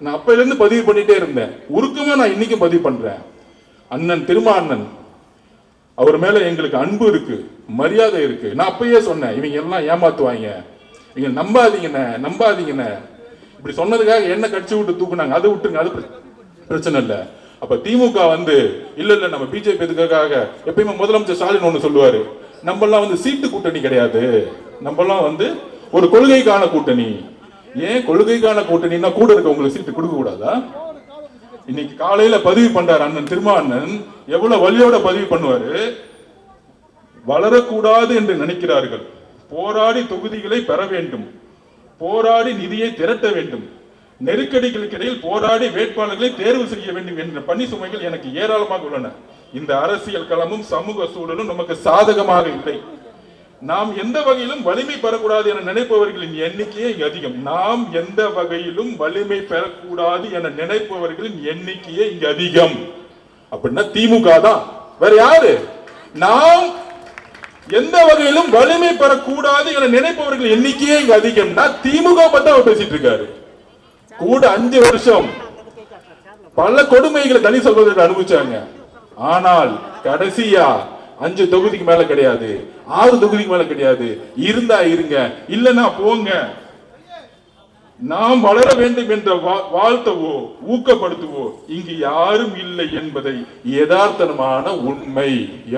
நான் அப்பையில இருந்து பதிவு பண்ணிட்டே இருந்தேன். உருக்கமா நான் இன்னைக்கும் பதிவு பண்றேன். அண்ணன் திருமாண்ணன் அவர் மேல எங்களுக்கு அன்பு இருக்கு, மரியாதை இருக்கு. நான் அப்பயே சொன்னேன், இவங்க எல்லாம் ஏமாத்துவாங்க, இவங்க நம்பாதீங்கன்னு. இப்படி சொன்னதுக்காக என்ன கட்சி விட்டு தூக்குனாங்க, அதை விட்டுருங்க, அது பிரச்சனை இல்லை. அப்ப திமுக வந்து இல்ல நம்ம பிஜேபி எதுக்காக எப்பயுமே முதலமைச்சர் ஸ்டாலின் ஒண்ணு சொல்லுவாரு, நம்ம எல்லாம் வந்து சீட்டு கூட்டணி கிடையாது, நம்ம எல்லாம் வந்து ஒரு கொள்கைக்கான கூட்டணி. ஏன் கொள்கைக்கான கூட்டணின்னா கூட இருக்க உங்களுக்கு சீட்டு கொடுக்க கூடாதா? இன்னைக்கு காலையில பதிவு பண்றாரு அண்ணன் திருமாண்ணன், எவ்வளவு வலியோட பதிவு பண்ணுவாரு. வளரக்கூடாது என்று நினைக்கிறார்கள், போராடி தொகுதிகளை பெற வேண்டும், போராடி நிதியை திரட்ட வேண்டும், நெருக்கடிகளுக்கு இடையில் போராடி வேட்பாளர்களை தேர்வு செய்ய வேண்டும் என்ற பணி சுமைகள் எனக்கு ஏராளமாக உள்ளன. இந்த அரசியல் களமும் சமூக சூழலும் நமக்கு சாதகமாக இல்லை. நாம் எந்த வகையிலும் வலிமை பெறக்கூடாது என நினைப்பவர்களின் எண்ணிக்கையே இங்கு அதிகம். நாம் எந்த வகையிலும் வலிமை பெறக்கூடாது என நினைப்பவர்களின் எண்ணிக்கையே இங்கு அதிகம். அப்படின்னா திமுக தான், வேற யாரு? நாம் எந்த வகையிலும் வலிமை பெறக்கூடாது என நினைப்பவர்கள் எண்ணிக்கையே இங்கு அதிகம்னா திமுக பத்தி அவர் பேசிட்டு இருக்காரு. கூட 5 வருஷம் பல கொடுமைகளை தனி சகோதரர்கள் அனுபவிச்சாங்க. ஆனால் கடைசியா 5 தொகுதிக்கு மேல கிடையாது, 6 தொகுதிக்கு மேல கிடையாது. இருந்தா இருங்க, இல்லன்னா போங்க. நாம் வளர வேண்டும் என்ற வாழ்த்தவோ ஊக்கப்படுத்துவோ இங்கு யாரும் இல்லை என்பதை யதார்த்தமான உண்மை.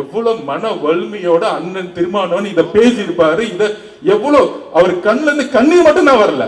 எவ்வளவு மன வலிமையோட அண்ணன் திருமாவளவன் இதை பேசி இருப்பாரு. இத எவ்வளவு அவர் கண்ணுல இருந்து கண்ணீர் மட்டும் தான் வரல.